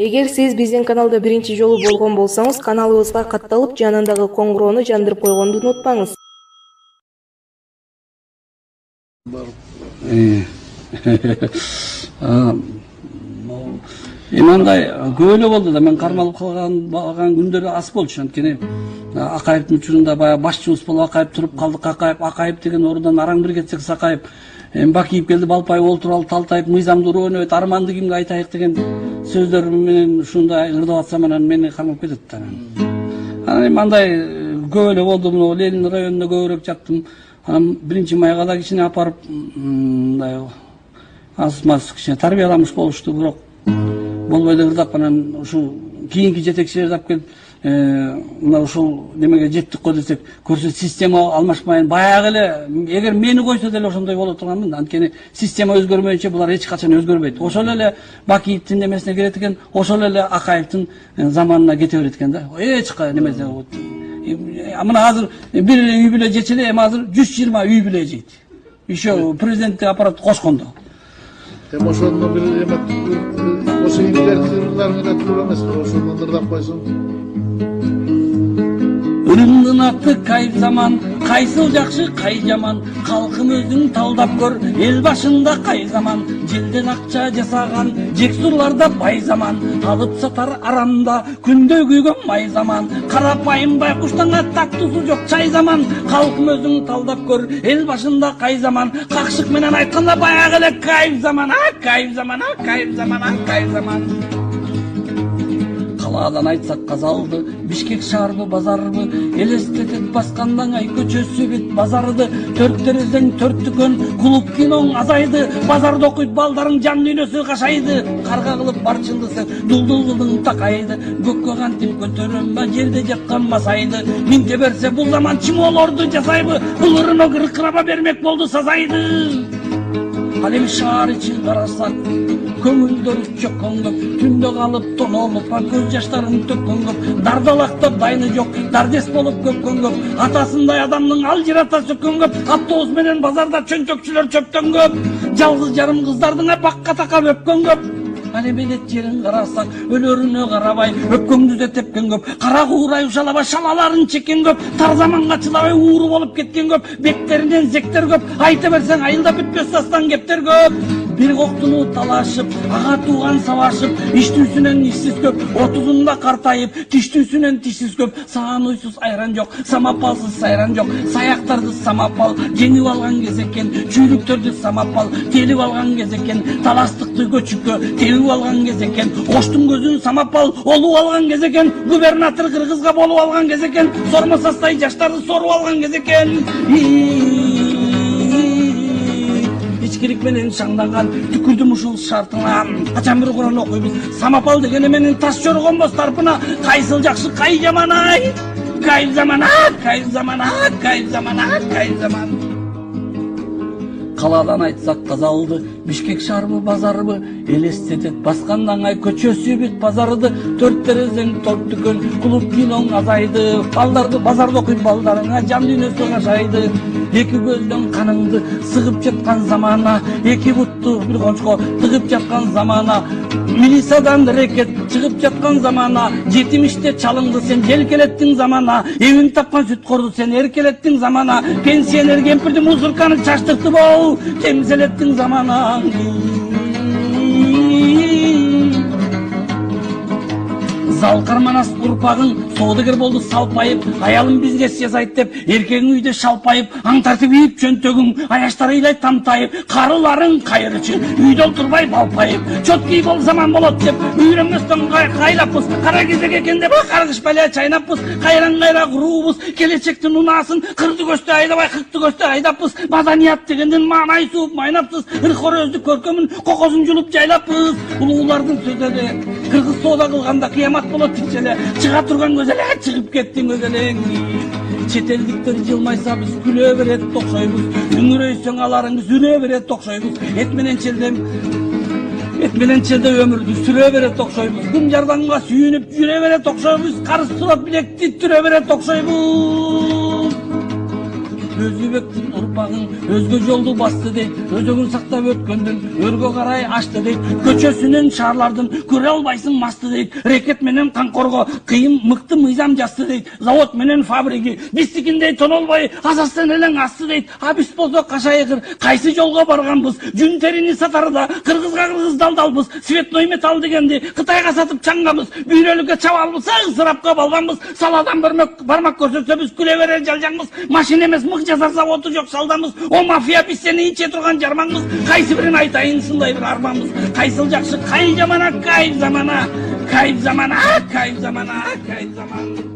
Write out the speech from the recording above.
Эгер сиз биздин каналда биринчи жолу болгон болсоңуз, каналыбызга катталып, жанындагы коңгуроону жандырып койгонду унутпаңыз. Мындай көп эле болду да, мен кармалып калган күндөр аз болчу. Анткени Акаевдин учурунда баягы башчыбыз болуп Акаев туруп калдык. Акаев деген орундан араң бир кетсек Сакаев, Бакиев келди, Балпаев олтуралы Талтаев, Мыйзамды урөөнөбөйт, Арманды кимге айтайык деген сөздөр менен ушундай ырдап атсам, анан мени кармап кетет да. Анан мындай көп эле болду. Мына Ленин районунда көбүрөөк жаттым. Анан 1-майга да кичине апарып, мындай аз-маз кичине тарбияламыш болушту, бирок болбой эле ырдап, анан ушул кийинки жетекчилерди алып келип, мына ушул немеге жеттик го десек, көрсө система алмашпайын, баягы эле эгер мени койсо деле ошондой боло турганмын. Анткени система өзгөрмөйүнчө булар эч качан өзгөрбөйт. Ошол эле Бакиевдин немесине келет экен, ошол эле Акаевдин заманына кете берет экен да. Эч немесе. Мына азыр бир үй бүлө жечеле, эми азыр 120 үй бүлө жейт. Еще президенттик аппарат кошкондо. Ошондо бир ошо үйлердин тура эмес, ошондо ырдап койсоң. Ырымдын аты кайып заман, кайсыл жакшы, кай жаман, калкым өзүң талдап көр, эл башында кай заман, желден акча жасаган, жексурларда бай заман, алып сатар арамда, күндө күйгөн май заман, карапайым байкуштан так тузу жок чай заман, калкым өзүң талдап көр, эл башында кай заман, какшык менен айтканда баягы эле кайып заман, кайып заман, кайып заман, кайып заман. Калаадан айтсак казалды, Бишкек шаарбы, базарбы, элестетет баскандан ай көчөсү бүт базарды, төрт терезең төрт дүкөн, клуб киноң азайды, базарда окуйт балдарың жан дүйнөсү кашайды, карга кылып барчылдысың, дулдул кылдың такайды, көккө кантип көтөрөм ба, жерде жаткан масайды, минте берсе бул заман чимоолорду жасайбы, бул ырыно кыркыраба бермек болду сазайды. Ал эми шаар ичин карасак, көңүлдөр чөккөн көп, түндө калып тонолуп, көз жаштарын төккөн көп, дардалактап дайны жок, дардес болуп көккөн көп, атасындай адамдын алжырата сөккөн көп, автобус менен базарда чөнчөкчүлөр чөптөн көп, жалгыз жарым кыздардын апакка такап өпкөн көп. Ал эми элет жерин карасак, өлөрүнө карабай, өпкөңдү да тепкен көп, кара куурай ушалабай шалаларын чеккен көп, тар заманга чыдабай ууру болуп кеткен көп, бектеринен зектер көп, айта берсең айылда бүтпөс дастан кептер көп. Бир коктуну талашып, ага тууган сабашып, иштүүсүнөн ишсиз көп, 30-unda картайып, тиштүүсүнөн тишсиз көп, саан уйсуз айран жок, самапалсыз сайран жок, саяктарды самапал жеңип алган кез экен, чүйлүктөрдү самапал телип алган кез экен, таластыкты көчүккө тебип алган кез экен, коштун көзүн самапал олуп алган кез экен, губернатор кыргызга болуп алган кез экен, сормо састай жаштарды соруп алган кез экен. Ичкирик менен шаңданган түкүрдүм ушул шартына, качан бир Куран окуйбуз, самапал деген менен таш жоргонбос тарпына, кайсыл жакшы кай жаман ай, кайып заман, кайып заман, кайып заман, кайып заман. Калаадан айтсак казалды, Бишкек шаарбы, базарбы, элестетет баскандан ай көчөсү бүт базарды, төрт терезең төрт дүкөн, клуб киноң азайды, балдарды базарда окуйт балдарыңа жан дүйнөсү кашайды, эки көздөн каныңды сыгып жаткан замана, эки бутту бир кончко тыгып жаткан замана, милициядан рекет чыгып жаткан замана, жетимиште чалыңды сен желкелеттиң замана, эвиң тапкан сүткорду сен эркелеттиң замана, пенсионер кемпирди музырканы чаштыртып ол темселеттиң замана. Залкар манас урпагың соодагер болду салпайып, аялым бизге жасайт деп, эркегиң үйдө шалпайып, аң тартып ийип чөнтөгүң, аяштары ыйлай тамтайып, карыларың кайрычы, үйдө олтурбай балпайып, чоткий бол заман болот деп, үйрөнмөстөн кайлаппыз, кара кезек экен деп, каргыш балия чайнаппыз, кайран-кайра куруубуз, келечектин унаасын, кырды көстө айдабай, кыкты көстө айдаппыз, маданият дегенден маанай сууп майнаппыз, ыркорөздү көркөмүн, кокосун жулуп жайлаппыз, улуулардын сөзүлө, кыргыз соода кылганда кыямат болот тикчеле, чыга турган көз эле, чыгып кеттиң өз элең. Чет элдиктер жылмайса биз күлө берет окшойбуз, үңүрөйсөң аларыңыз үрө берет окшойбуз, эт менен челде өмүрдү сүрө берет окшойбуз, кум жардамга сүйүнүп жүрө берет окшойбуз, карыз сурап билекти түрө берет окшойбуз. Өзбектин урпагың өзгө жолду басты дейт, өзөгүн сактап өткөндүн өргө карай ачты дейт, көчөсүнөн шаарлардын көрө албайсың масты дейт, рекет менен канкорго кыйын мыкты мыйзам жазды дейт, завод менен фабрики бистикиндей тонолбой азастан элең асты дейт. А биз болсо кашайгыр кайсы жолго барганбыз, жүн терини сатарда кыргызга кыргыз далдалбыз, цветной металл дегенди Кытайга сатып чаңгабыз, бүйрөлүккө чабалбыз, ысырапка балганбыз, саладан бармак көрсөтсө биз күлө берер жалжаңбыз, машина эмес мык жасар заводу жок салдамыз, о мафия биз сени иче турган жармаңбыз, кайсы бирин айтайын сындай бир арманбыз, кайсыл жакшы кайып замана, кайып замана, кайып замана, кайып замана, кайып замана.